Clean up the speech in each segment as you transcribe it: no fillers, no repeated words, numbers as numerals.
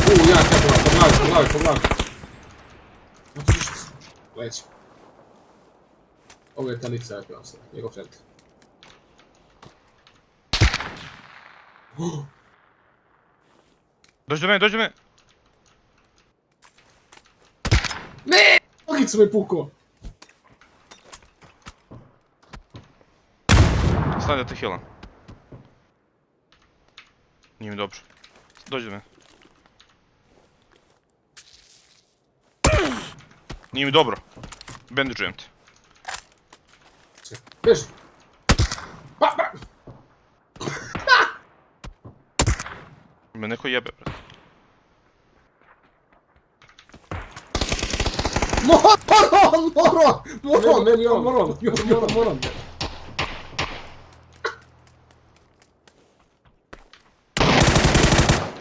Jak ja była, poglavaj. No przecież... Leć. Ovo je tanica, jak vam se, njegov cent. Dođi do mene! Ne! Nogicu me pukao! Stani da te healam. Nije mi dobro. Dođi do mene. Nije mi dobro. Bandageujem te. Beži! Pa! Me neko jebe, brate. Moron! Meni on moron!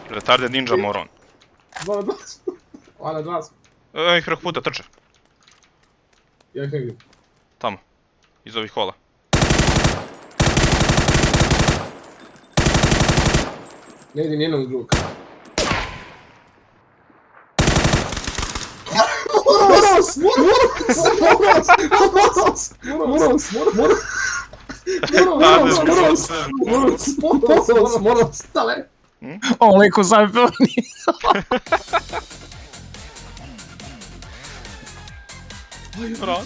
Retarded ninja moron. Hvala dva. Ej, preko puta trče. Ja ih ne vidim. Tamo. Iz ovih hola. Ne vidim nijednog ni drugog. Moros, stale! On liko zabili. Brate.